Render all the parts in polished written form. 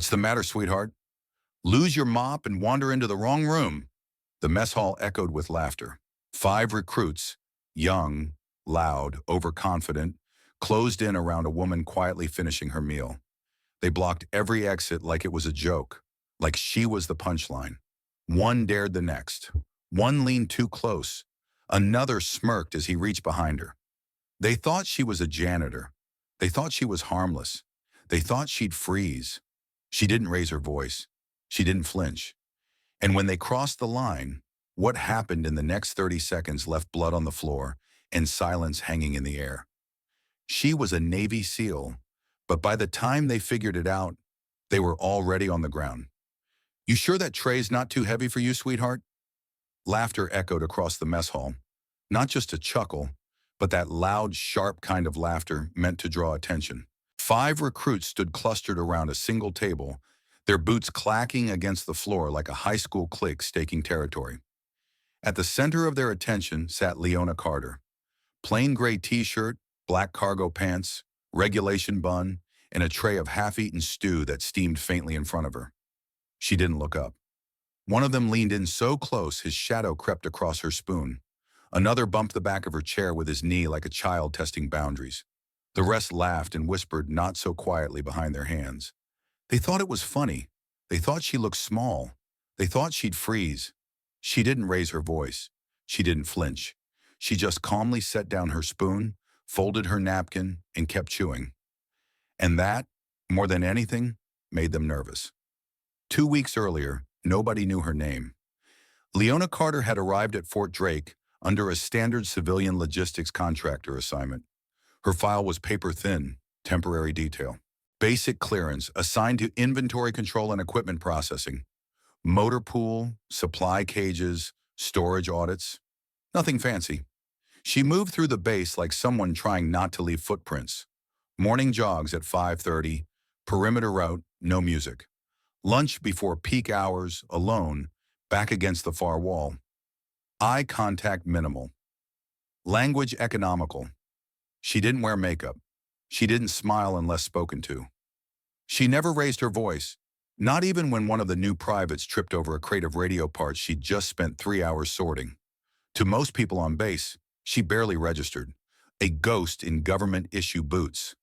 What's the matter, sweetheart? Lose your mop and wander into the wrong room. The mess hall echoed with laughter. 5 recruits, young, loud, overconfident, closed in around a woman quietly finishing her meal. They blocked every exit like it was a joke, like she was the punchline. One dared the next. One leaned too close. Another smirked as he reached behind her. They thought she was a janitor. They thought she was harmless. They thought she'd freeze. She didn't raise her voice. She didn't flinch. And when they crossed the line, what happened in the next 30 seconds left blood on the floor and silence hanging in the air. She was a Navy SEAL, but by the time they figured it out, they were already on the ground. You sure that tray's not too heavy for you, sweetheart? Laughter echoed across the mess hall. Not just a chuckle, but that loud, sharp kind of laughter meant to draw attention. 5 recruits stood clustered around a single table, their boots clacking against the floor like a high school clique staking territory. At the center of their attention sat Leona Carter. Plain gray t-shirt, black cargo pants, regulation bun, and a tray of half-eaten stew that steamed faintly in front of her. She didn't look up. One of them leaned in so close his shadow crept across her spoon. Another bumped the back of her chair with his knee like a child testing boundaries. The rest laughed and whispered not so quietly behind their hands. They thought it was funny. They thought she looked small. They thought she'd freeze. She didn't raise her voice. She didn't flinch. She just calmly set down her spoon, folded her napkin, and kept chewing. And that, more than anything, made them nervous. 2 weeks earlier, nobody knew her name. Leona Carter had arrived at Fort Drake under a standard civilian logistics contractor assignment. Her file was paper-thin, temporary detail. Basic clearance assigned to inventory control and equipment processing. Motor pool, supply cages, storage audits. Nothing fancy. She moved through the base like someone trying not to leave footprints. Morning jogs at 5:30, perimeter route, no music. Lunch before peak hours, alone, back against the far wall. Eye contact minimal. Language economical. She didn't wear makeup. She didn't smile unless spoken to. She never raised her voice, not even when one of the new privates tripped over a crate of radio parts she'd just spent 3 hours sorting. To most people on base, she barely registered, a ghost in government-issue boots.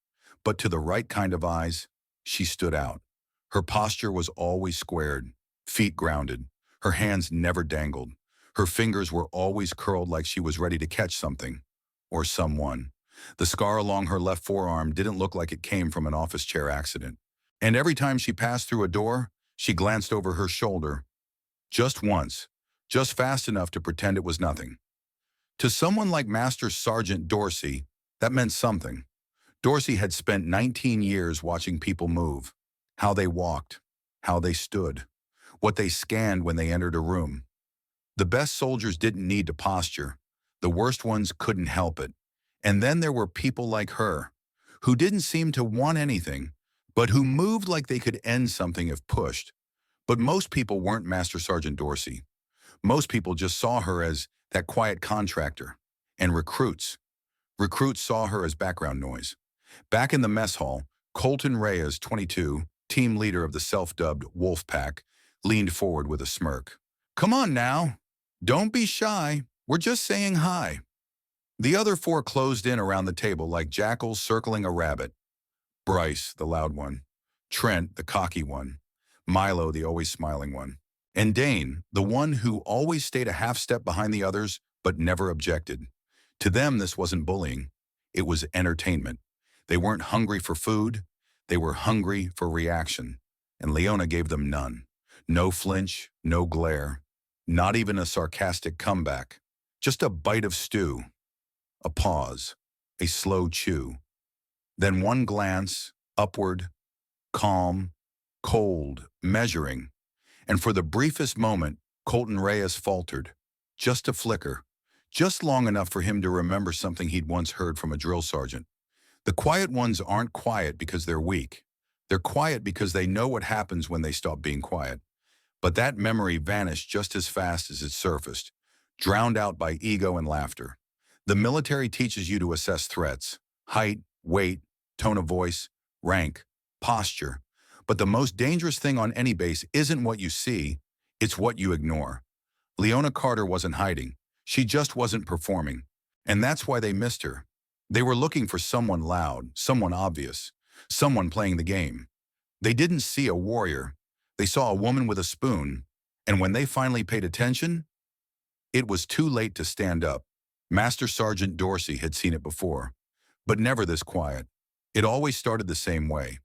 But to the right kind of eyes, she stood out. Her posture was always squared, feet grounded. Her hands never dangled. Her fingers were always curled like she was ready to catch something, or someone. The scar along her left forearm didn't look like it came from an office chair accident. And every time she passed through a door, she glanced over her shoulder. Just once, just fast enough to pretend it was nothing. To someone like Master Sergeant Dorsey, that meant something. Dorsey had spent 19 years watching people move, how they walked, how they stood, what they scanned when they entered a room. The best soldiers didn't need to posture. The worst ones couldn't help it. And then there were people like her, who didn't seem to want anything, but who moved like they could end something if pushed. But most people weren't Master Sergeant Dorsey. Most people just saw her as that quiet contractor. And recruits saw her as background noise. Back in the mess hall, Colton Reyes, 22, team leader of the self-dubbed Wolf Pack, leaned forward with a smirk. "Come on now. Don't be shy. We're just saying hi." The other 4 closed in around the table like jackals circling a rabbit. Bryce, the loud one. Trent, the cocky one. Milo, the always smiling one. And Dane, the one who always stayed a half step behind the others but never objected. To them, this wasn't bullying. It was entertainment. They weren't hungry for food. They were hungry for reaction. And Leona gave them none. No flinch, no glare. Not even a sarcastic comeback. Just a bite of stew. A pause. A slow chew. Then one glance, upward, calm, cold, measuring. And for the briefest moment, Colton Reyes faltered. Just a flicker. Just long enough for him to remember something he'd once heard from a drill sergeant. The quiet ones aren't quiet because they're weak. They're quiet because they know what happens when they stop being quiet. But that memory vanished just as fast as it surfaced, drowned out by ego and laughter. The military teaches you to assess threats, height, weight, tone of voice, rank, posture. But the most dangerous thing on any base isn't what you see, it's what you ignore. Leona Carter wasn't hiding. She just wasn't performing. And that's why they missed her. They were looking for someone loud, someone obvious, someone playing the game. They didn't see a warrior. They saw a woman with a spoon. And when they finally paid attention, it was too late to stand up. Master Sergeant Dorsey had seen it before, but never this quiet. It always started the same way.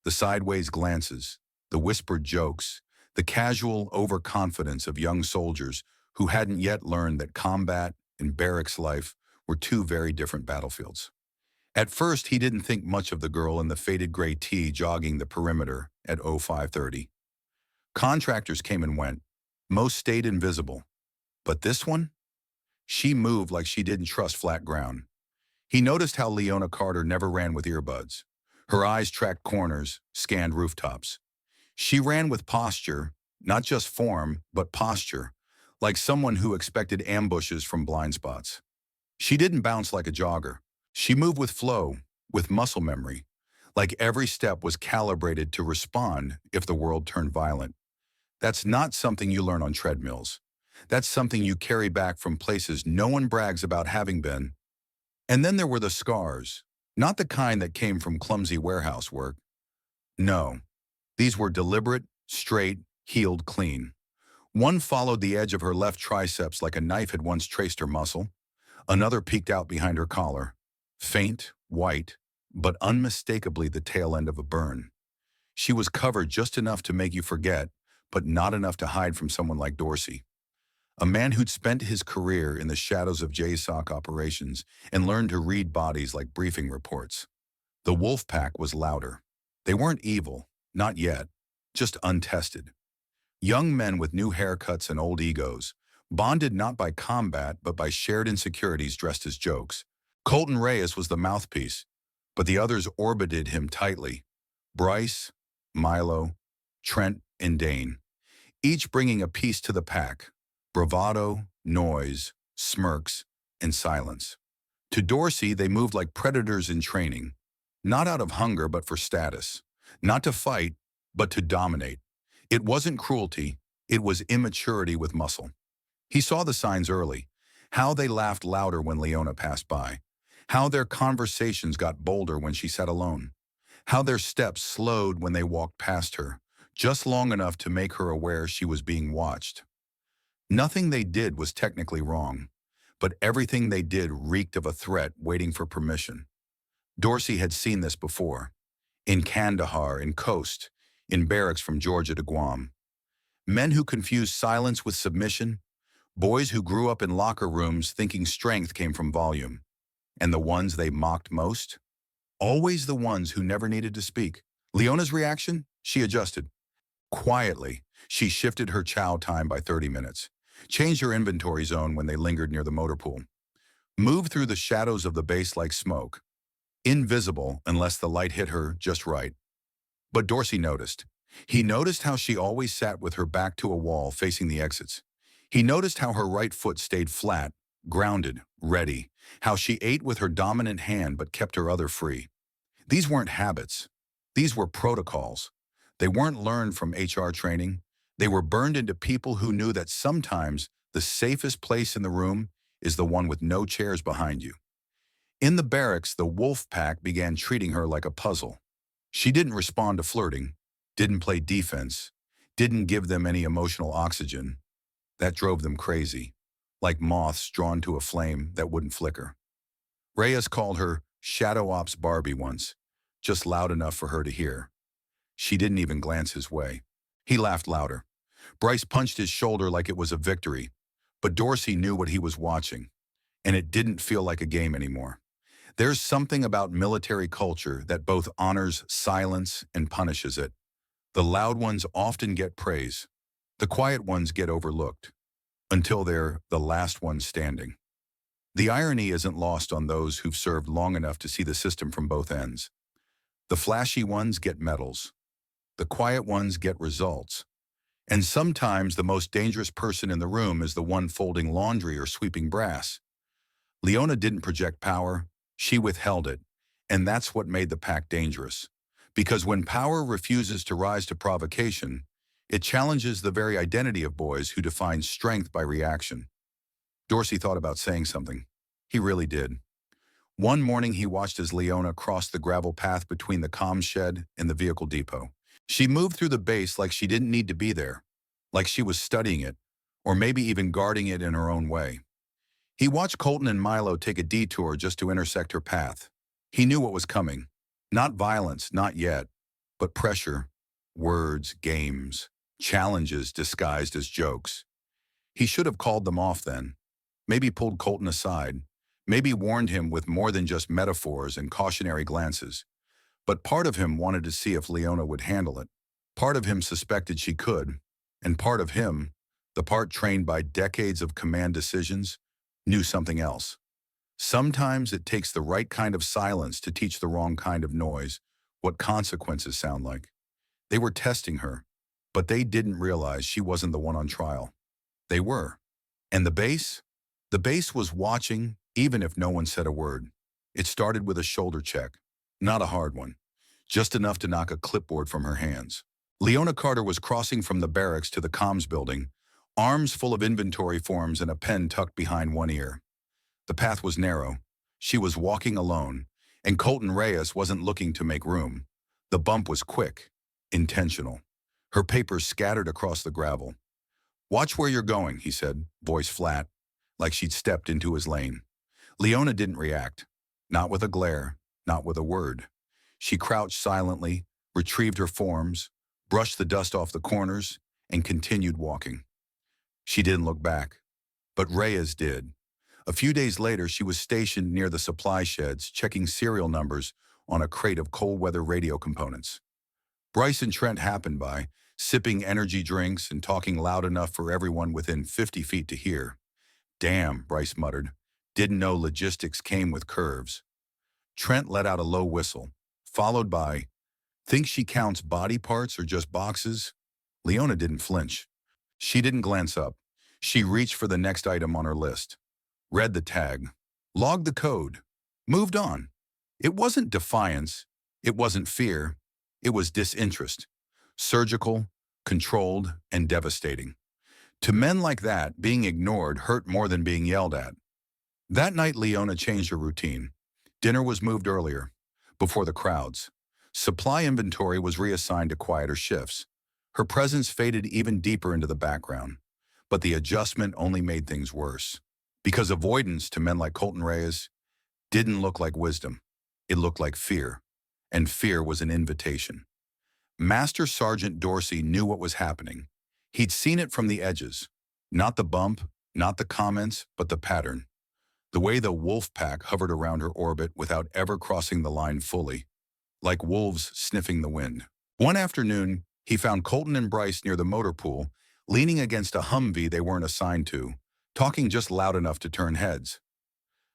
The sideways glances, the whispered jokes, the casual overconfidence of young soldiers who hadn't yet learned that combat and barracks life were two very different battlefields. At first, he didn't think much of the girl in the faded gray tee jogging the perimeter at 0530. Contractors came and went. Most stayed invisible. But this one? She moved like she didn't trust flat ground. He noticed how Leona Carter never ran with earbuds. Her eyes tracked corners, scanned rooftops. She ran with posture, not just form, but posture, like someone who expected ambushes from blind spots. She didn't bounce like a jogger. She moved with flow, with muscle memory, like every step was calibrated to respond if the world turned violent. That's not something you learn on treadmills. That's something you carry back from places no one brags about having been. And then there were the scars, not the kind that came from clumsy warehouse work. No, these were deliberate, straight, healed clean. One followed the edge of her left triceps like a knife had once traced her muscle. Another peeked out behind her collar, faint, white, but unmistakably the tail end of a burn. She was covered just enough to make you forget, but not enough to hide from someone like Dorsey. A man who'd spent his career in the shadows of JSOC operations and learned to read bodies like briefing reports. The wolf pack was louder. They weren't evil, not yet, just untested. Young men with new haircuts and old egos, bonded not by combat but by shared insecurities dressed as jokes. Colton Reyes was the mouthpiece, but the others orbited him tightly. Bryce, Milo, Trent, and Dane, each bringing a piece to the pack. Bravado, noise, smirks, and silence. To Dorsey, they moved like predators in training, not out of hunger but for status, not to fight, but to dominate. It wasn't cruelty, it was immaturity with muscle. He saw the signs early, how they laughed louder when Leona passed by, how their conversations got bolder when she sat alone, how their steps slowed when they walked past her, just long enough to make her aware she was being watched. Nothing they did was technically wrong, but everything they did reeked of a threat waiting for permission. Dorsey had seen this before, in Kandahar, in Khost, in barracks from Georgia to Guam. Men who confused silence with submission, boys who grew up in locker rooms thinking strength came from volume. And the ones they mocked most? Always the ones who never needed to speak. Leona's reaction? She adjusted. Quietly, she shifted her chow time by 30 minutes, changed her inventory zone when they lingered near the motor pool, moved through the shadows of the base like smoke, invisible unless the light hit her just right. But Dorsey noticed. He noticed how she always sat with her back to a wall facing the exits. He noticed how her right foot stayed flat, grounded, ready, how she ate with her dominant hand but kept her other free. These weren't habits. These were protocols. They weren't learned from HR training. They were burned into people who knew that sometimes the safest place in the room is the one with no chairs behind you. In the barracks, the wolf pack began treating her like a puzzle. She didn't respond to flirting, didn't play defense, didn't give them any emotional oxygen. That drove them crazy, like moths drawn to a flame that wouldn't flicker. Reyes called her Shadow Ops Barbie once, just loud enough for her to hear. She didn't even glance his way. He laughed louder. Bryce punched his shoulder like it was a victory, but Dorsey knew what he was watching, and it didn't feel like a game anymore. There's something about military culture that both honors silence and punishes it. The loud ones often get praise. The quiet ones get overlooked, until they're the last ones standing. The irony isn't lost on those who've served long enough to see the system from both ends. The flashy ones get medals. The quiet ones get results. And sometimes the most dangerous person in the room is the one folding laundry or sweeping brass. Leona didn't project power, she withheld it, and that's what made the pack dangerous. Because when power refuses to rise to provocation, it challenges the very identity of boys who define strength by reaction. Dorsey thought about saying something. He really did. One morning he watched as Leona crossed the gravel path between the comms shed and the vehicle depot. She moved through the base like she didn't need to be there, like she was studying it, or maybe even guarding it in her own way. He watched Colton and Milo take a detour just to intersect her path. He knew what was coming. Not violence, not yet, but pressure, words, games, challenges disguised as jokes. He should have called them off then. Maybe pulled Colton aside. Maybe warned him with more than just metaphors and cautionary glances. But part of him wanted to see if Leona would handle it. Part of him suspected she could. And part of him, the part trained by decades of command decisions, knew something else. Sometimes it takes the right kind of silence to teach the wrong kind of noise what consequences sound like. They were testing her, but they didn't realize she wasn't the one on trial. They were. And the base? The base was watching, even if no one said a word. It started with a shoulder check. Not a hard one. Just enough to knock a clipboard from her hands. Leona Carter was crossing from the barracks to the comms building, arms full of inventory forms and a pen tucked behind one ear. The path was narrow. She was walking alone, and Colton Reyes wasn't looking to make room. The bump was quick, intentional. Her papers scattered across the gravel. "Watch where you're going," he said, voice flat, like she'd stepped into his lane. Leona didn't react. Not with a glare, not with a word. She crouched silently, retrieved her forms, brushed the dust off the corners, and continued walking. She didn't look back, but Reyes did. A few days later, she was stationed near the supply sheds, checking serial numbers on a crate of cold-weather radio components. Bryce and Trent happened by, sipping energy drinks and talking loud enough for everyone within 50 feet to hear. "Damn," Bryce muttered. "Didn't know logistics came with curves." Trent let out a low whistle, followed by, "Think she counts body parts or just boxes?" Leona didn't flinch. She didn't glance up. She reached for the next item on her list. Read the tag. Logged the code. Moved on. It wasn't defiance. It wasn't fear. It was disinterest. Surgical, controlled, and devastating. To men like that, being ignored hurt more than being yelled at. That night, Leona changed her routine. Dinner was moved earlier, before the crowds. Supply inventory was reassigned to quieter shifts. Her presence faded even deeper into the background. But the adjustment only made things worse. Because avoidance to men like Colton Reyes didn't look like wisdom. It looked like fear. And fear was an invitation. Master Sergeant Dorsey knew what was happening. He'd seen it from the edges. Not the bump, not the comments, but the pattern. The way the wolf pack hovered around her orbit without ever crossing the line fully. Like wolves sniffing the wind. One afternoon, he found Colton and Bryce near the motor pool, leaning against a Humvee they weren't assigned to, talking just loud enough to turn heads.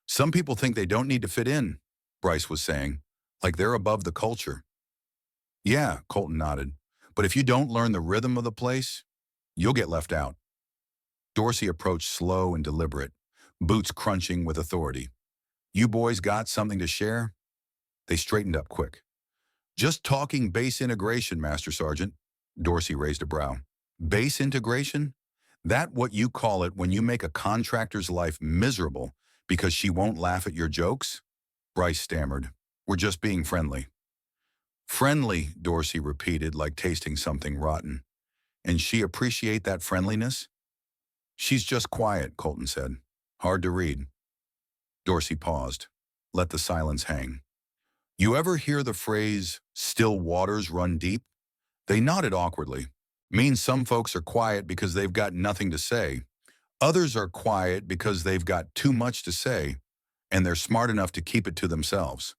"Some people think they don't need to fit in," Bryce was saying, like they're above the culture. "Yeah," Colton nodded, "but if you don't learn the rhythm of the place, you'll get left out." Dorsey approached slow and deliberate, boots crunching with authority. "You boys got something to share?" They straightened up quick. "Just talking base integration, Master Sergeant." Dorsey raised a brow. "Base integration? That what you call it when you make a contractor's life miserable because she won't laugh at your jokes?" Bryce stammered. "We're just being friendly." "Friendly," Dorsey repeated like tasting something rotten. "And she appreciate that friendliness?" "She's just quiet," Colton said. "Hard to read." Dorsey paused, let the silence hang. "You ever hear the phrase, 'still waters run deep'?" They nodded awkwardly. "Means some folks are quiet because they've got nothing to say. Others are quiet because they've got too much to say, and they're smart enough to keep it to themselves."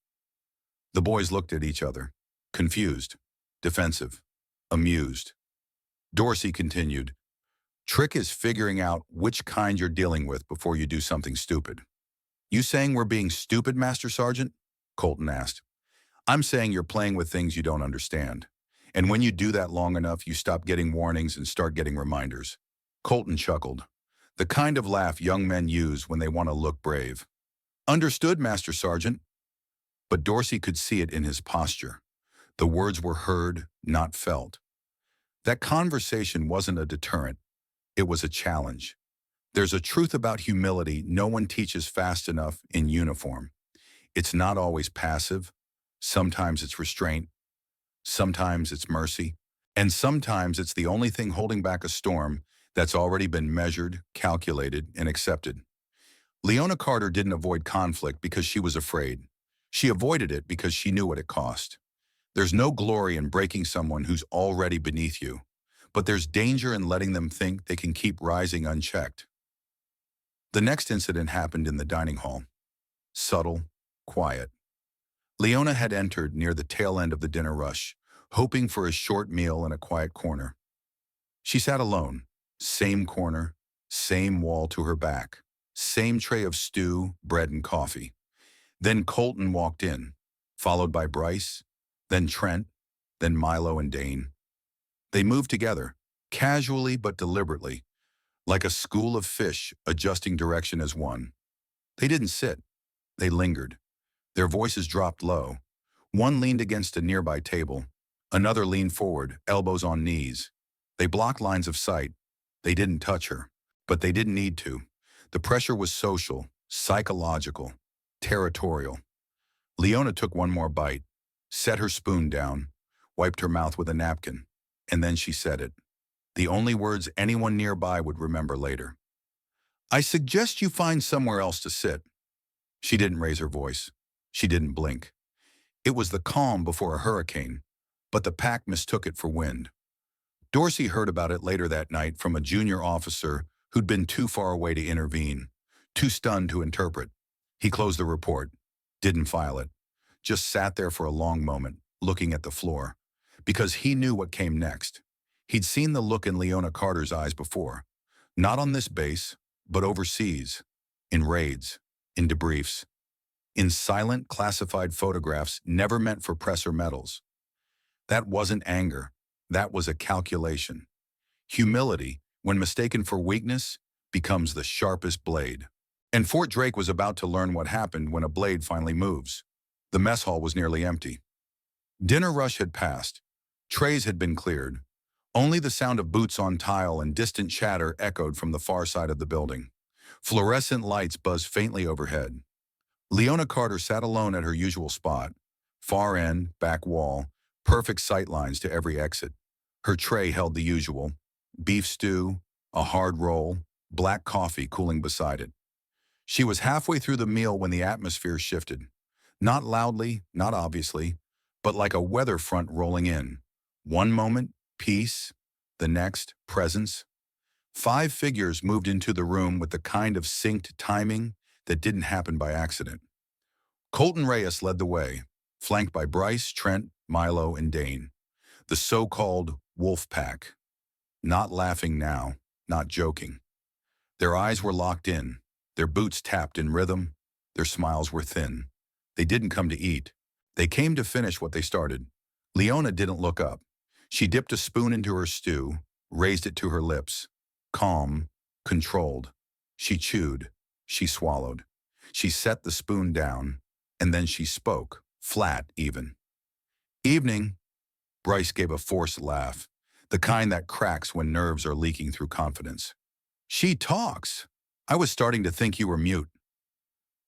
The boys looked at each other, confused, defensive, amused. Dorsey continued, "Trick is figuring out which kind you're dealing with before you do something stupid." "You saying we're being stupid, Master Sergeant?" Colton asked. "I'm saying you're playing with things you don't understand. And when you do that long enough, you stop getting warnings and start getting reminders." Colton chuckled, the kind of laugh young men use when they want to look brave. "Understood, Master Sergeant." But Dorsey could see it in his posture. The words were heard, not felt. That conversation wasn't a deterrent, it was a challenge. There's a truth about humility no one teaches fast enough in uniform. It's not always passive. Sometimes it's restraint. Sometimes it's mercy. And sometimes it's the only thing holding back a storm that's already been measured, calculated, and accepted. Leona Carter didn't avoid conflict because she was afraid. She avoided it because she knew what it cost. There's no glory in breaking someone who's already beneath you, but there's danger in letting them think they can keep rising unchecked. The next incident happened in the dining hall. Subtle, quiet. Leona had entered near the tail end of the dinner rush, hoping for a short meal in a quiet corner. She sat alone, same corner, same wall to her back, same tray of stew, bread, and coffee. Then Colton walked in, followed by Bryce, then Trent, then Milo and Dane. They moved together, casually but deliberately, like a school of fish adjusting direction as one. They didn't sit, they lingered. Their voices dropped low. One leaned against a nearby table. Another leaned forward, elbows on knees. They blocked lines of sight. They didn't touch her, but they didn't need to. The pressure was social, psychological, territorial. Leona took one more bite, set her spoon down, wiped her mouth with a napkin, and then she said it. The only words anyone nearby would remember later. "I suggest you find somewhere else to sit." She didn't raise her voice. She didn't blink. It was the calm before a hurricane, but the pack mistook it for wind. Dorsey heard about it later that night from a junior officer who'd been too far away to intervene, too stunned to interpret. He closed the report, didn't file it, just sat there for a long moment, looking at the floor, because he knew what came next. He'd seen the look in Leona Carter's eyes before, not on this base, but overseas, in raids, in debriefs, in silent, classified photographs never meant for press or medals. That wasn't anger. That was a calculation. Humility, when mistaken for weakness, becomes the sharpest blade. And Fort Drake was about to learn what happened when a blade finally moves. The mess hall was nearly empty. Dinner rush had passed. Trays had been cleared. Only the sound of boots on tile and distant chatter echoed from the far side of the building. Fluorescent lights buzzed faintly overhead. Leona Carter sat alone at her usual spot. Far end, back wall, perfect sight lines to every exit. Her tray held the usual: beef stew, a hard roll, black coffee cooling beside it. She was halfway through the meal when the atmosphere shifted. Not loudly, not obviously, but like a weather front rolling in. One moment, peace. The next, presence. 5 figures moved into the room with the kind of synced timing that didn't happen by accident. Colton Reyes led the way, flanked by Bryce, Trent, Milo, and Dane. The so-called wolf pack. Not laughing now, not joking. Their eyes were locked in, their boots tapped in rhythm, their smiles were thin. They didn't come to eat. They came to finish what they started. Leona didn't look up. She dipped a spoon into her stew, raised it to her lips. Calm, controlled. She chewed. She swallowed. She set the spoon down, and then she spoke, flat even. "Evening." Bryce gave a forced laugh, the kind that cracks when nerves are leaking through confidence. "She talks. I was starting to think you were mute."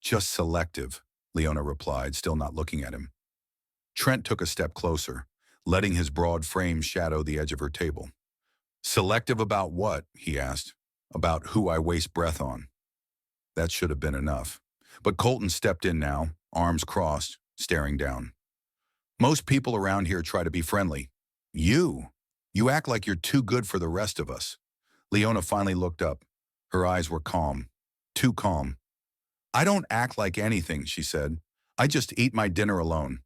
"Just selective," Leona replied, still not looking at him. Trent took a step closer, letting his broad frame shadow the edge of her table. "Selective about what?" he asked. "About who I waste breath on." That should have been enough. But Colton stepped in now, arms crossed, staring down. "Most people around here try to be friendly. You act like you're too good for the rest of us." Leona finally looked up. Her eyes were calm. Too calm. "I don't act like anything," she said. "I just eat my dinner alone."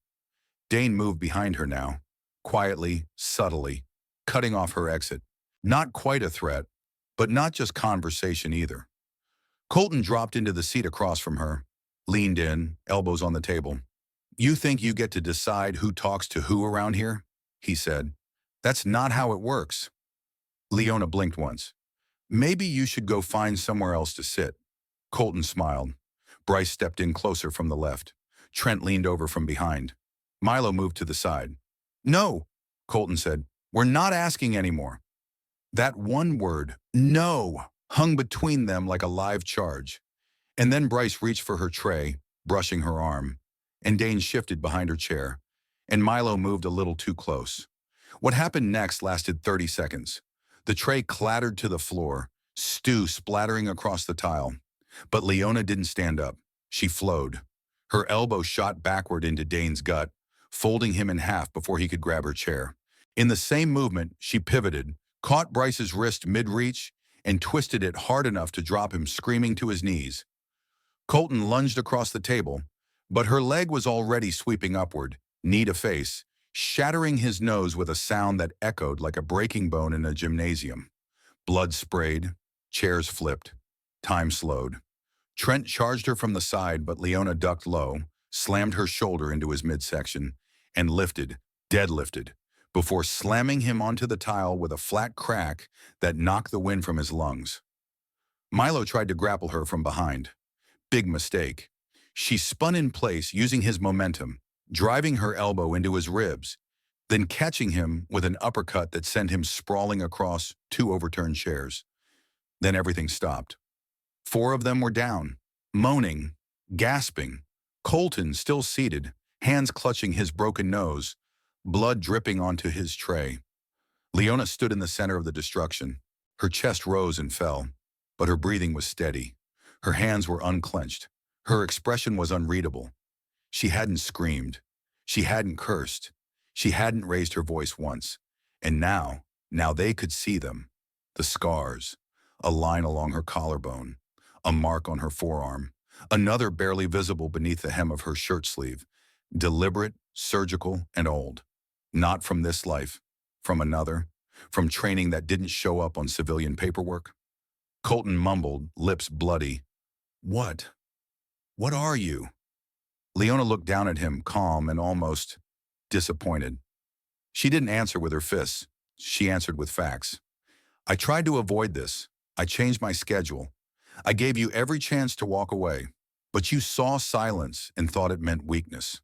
Dane moved behind her now, quietly, subtly, cutting off her exit. Not quite a threat, but not just conversation either. Colton dropped into the seat across from her, leaned in, elbows on the table. "You think you get to decide who talks to who around here?" he said. "That's not how it works." Leona blinked once. "Maybe you should go find somewhere else to sit." Colton smiled. Bryce stepped in closer from the left. Trent leaned over from behind. Milo moved to the side. No, Colton said. We're not asking anymore. That one word, no, hung between them like a live charge. And then Bryce reached for her tray, brushing her arm, and Dane shifted behind her chair, and Milo moved a little too close. What happened next lasted 30 seconds. The tray clattered to the floor, stew splattering across the tile. But Leona didn't stand up. She flowed. Her elbow shot backward into Dane's gut, folding him in half before he could grab her chair. In the same movement, she pivoted, caught Bryce's wrist mid-reach, and twisted it hard enough to drop him screaming to his knees. Colton lunged across the table, but her leg was already sweeping upward, knee to face, shattering his nose with a sound that echoed like a breaking bone in a gymnasium. Blood sprayed, chairs flipped, time slowed. Trent charged her from the side, but Leona ducked low, slammed her shoulder into his midsection, and lifted, deadlifted, before slamming him onto the tile with a flat crack that knocked the wind from his lungs. Milo tried to grapple her from behind. Big mistake. She spun in place using his momentum, driving her elbow into his ribs, then catching him with an uppercut that sent him sprawling across 2 overturned chairs. Then everything stopped. 4 of them were down, moaning, gasping. Colton still seated, hands clutching his broken nose, blood dripping onto his tray. Leona stood in the center of the destruction. Her chest rose and fell, but her breathing was steady. Her hands were unclenched. Her expression was unreadable. She hadn't screamed. She hadn't cursed. She hadn't raised her voice once. And now they could see them. The scars, a line along her collarbone, a mark on her forearm, another barely visible beneath the hem of her shirt sleeve. Deliberate, surgical, and old. Not from this life, from another, from training that didn't show up on civilian paperwork. Colton mumbled, lips bloody. What? What are you? Leona looked down at him, calm and almost disappointed. She didn't answer with her fists. She answered with facts. I tried to avoid this. I changed my schedule. I gave you every chance to walk away, but you saw silence and thought it meant weakness.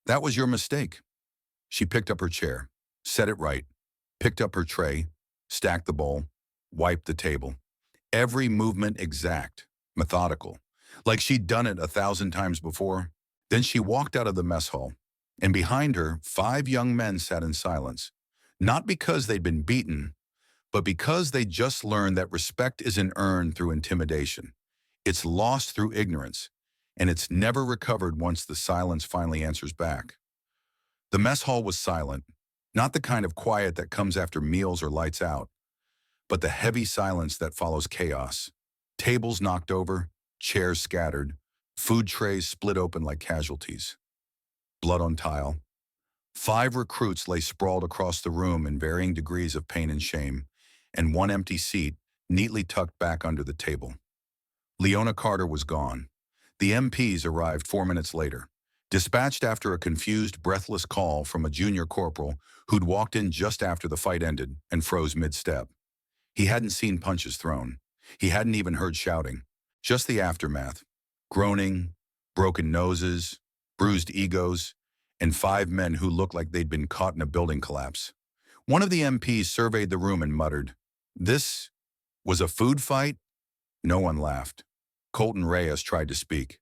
That was your mistake. She picked up her chair, set it right, picked up her tray, stacked the bowl, wiped the table. Every movement exact, methodical, like she'd done it 1,000 times before. Then she walked out of the mess hall, and behind her, 5 young men sat in silence, not because they'd been beaten, but because they just learned that respect isn't earned through intimidation. It's lost through ignorance, and it's never recovered once the silence finally answers back. The mess hall was silent, not the kind of quiet that comes after meals or lights out, but the heavy silence that follows chaos. Tables knocked over, chairs scattered, food trays split open like casualties. Blood on tile. 5 recruits lay sprawled across the room in varying degrees of pain and shame, and 1 empty seat neatly tucked back under the table. Leona Carter was gone. The MPs arrived 4 minutes later, dispatched after a confused, breathless call from a junior corporal who'd walked in just after the fight ended and froze mid-step. He hadn't seen punches thrown. He hadn't even heard shouting. Just the aftermath. Groaning, broken noses, bruised egos, and 5 men who looked like they'd been caught in a building collapse. One of the MPs surveyed the room and muttered, "This was a food fight?" No one laughed. Colton Reyes tried to speak.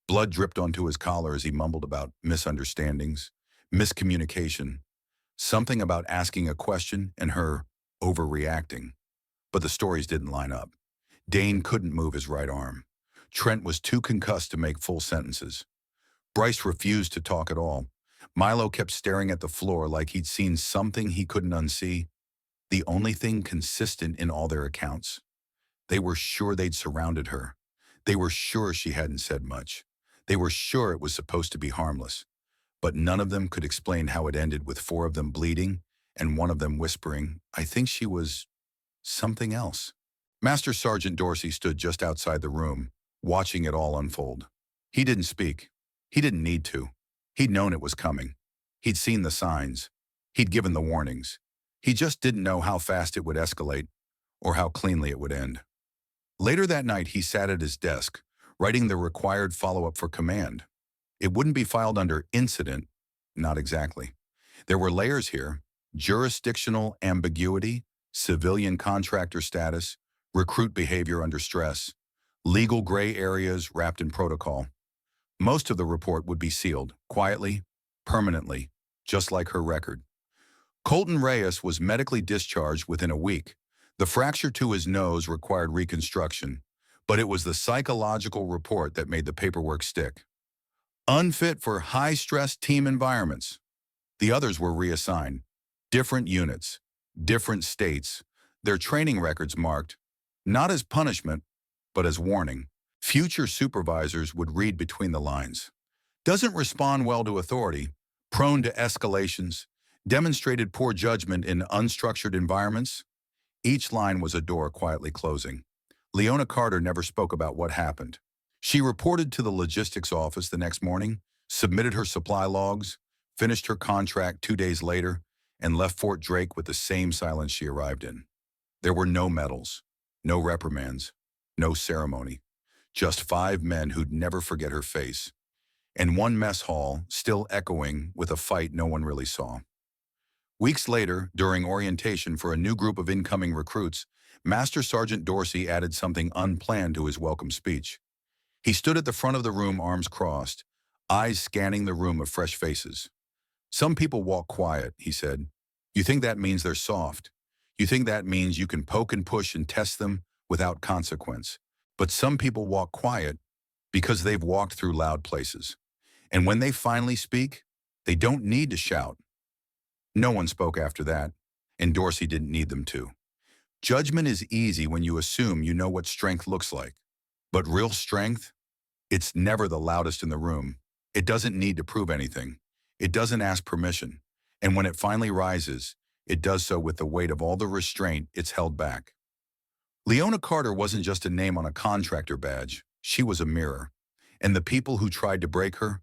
Blood dripped onto his collar as he mumbled about misunderstandings, miscommunication, something about asking a question and her overreacting. But the stories didn't line up. Dane couldn't move his right arm. Trent was too concussed to make full sentences. Bryce refused to talk at all. Milo kept staring at the floor like he'd seen something he couldn't unsee, the only thing consistent in all their accounts. They were sure they'd surrounded her. They were sure she hadn't said much. They were sure it was supposed to be harmless. But none of them could explain how it ended with 4 of them bleeding and 1 of them whispering, "I think she was something else." Master Sergeant Dorsey stood just outside the room, watching it all unfold. He didn't speak. He didn't need to. He'd known it was coming. He'd seen the signs. He'd given the warnings. He just didn't know how fast it would escalate or how cleanly it would end. Later that night, he sat at his desk, writing the required follow-up for command. It wouldn't be filed under incident, not exactly. There were layers here: jurisdictional ambiguity, civilian contractor status, recruit behavior under stress, legal gray areas wrapped in protocol. Most of the report would be sealed, quietly, permanently, just like her record. Colton Reyes was medically discharged within a week. The fracture to his nose required reconstruction, but it was the psychological report that made the paperwork stick. Unfit for high-stress team environments. The others were reassigned. Different units, different states, their training records marked, not as punishment, but as warning. Future supervisors would read between the lines. Doesn't respond well to authority, prone to escalations, demonstrated poor judgment in unstructured environments. Each line was a door quietly closing. Leona Carter never spoke about what happened. She reported to the logistics office the next morning, submitted her supply logs, finished her contract 2 days later, and left Fort Drake with the same silence she arrived in. There were no medals, no reprimands, no ceremony. Just 5 men who'd never forget her face, and one mess hall still echoing with a fight no one really saw. Weeks later, during orientation for a new group of incoming recruits, Master Sergeant Dorsey added something unplanned to his welcome speech. He stood at the front of the room, arms crossed, eyes scanning the room of fresh faces. "Some people walk quiet," he said. "You think that means they're soft. You think that means you can poke and push and test them without consequence. But some people walk quiet because they've walked through loud places. And when they finally speak, they don't need to shout." No one spoke after that, and Dorsey didn't need them to. Judgment is easy when you assume you know what strength looks like. But real strength? It's never the loudest in the room. It doesn't need to prove anything. It doesn't ask permission. And when it finally rises, it does so with the weight of all the restraint it's held back. Leona Carter wasn't just a name on a contractor badge. She was a mirror. And the people who tried to break her,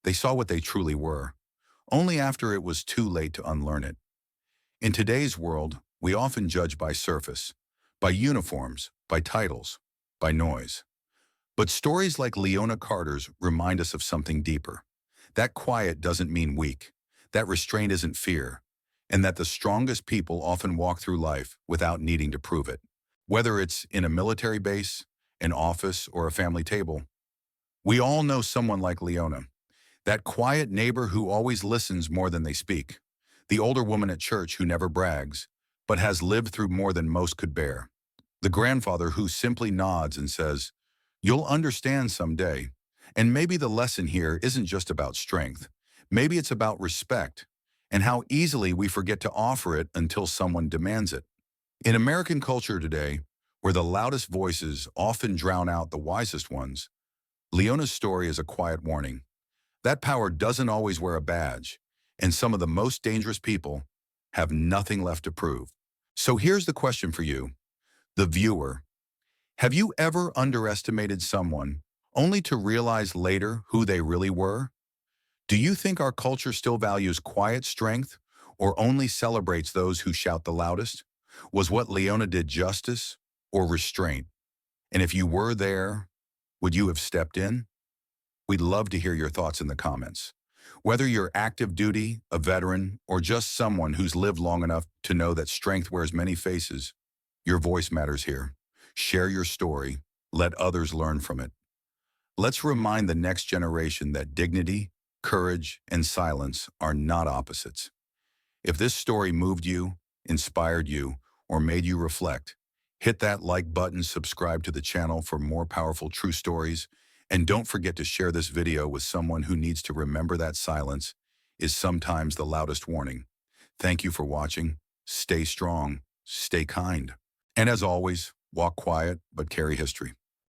they saw what they truly were, only after it was too late to unlearn it. In today's world, we often judge by surface, by uniforms, by titles, by noise. But stories like Leona Carter's remind us of something deeper. That quiet doesn't mean weak, that restraint isn't fear, and that the strongest people often walk through life without needing to prove it. Whether it's in a military base, an office, or a family table, we all know someone like Leona, that quiet neighbor who always listens more than they speak, the older woman at church who never brags, but has lived through more than most could bear, the grandfather who simply nods and says, "You'll understand someday." And maybe the lesson here isn't just about strength. Maybe it's about respect and how easily we forget to offer it until someone demands it. In American culture today, where the loudest voices often drown out the wisest ones, Leona's story is a quiet warning. That power doesn't always wear a badge, and some of the most dangerous people have nothing left to prove. So here's the question for you, the viewer. Have you ever underestimated someone only to realize later who they really were? Do you think our culture still values quiet strength or only celebrates those who shout the loudest? Was what Leona did justice or restraint? And if you were there, would you have stepped in? We'd love to hear your thoughts in the comments. Whether you're active duty, a veteran, or just someone who's lived long enough to know that strength wears many faces, your voice matters here. Share your story. Let others learn from it. Let's remind the next generation that dignity, courage, and silence are not opposites. If this story moved you, inspired you, or made you reflect, hit that like button, subscribe to the channel for more powerful true stories, and don't forget to share this video with someone who needs to remember that silence is sometimes the loudest warning. Thank you for watching. Stay strong, stay kind. And as always, walk quiet, but carry history.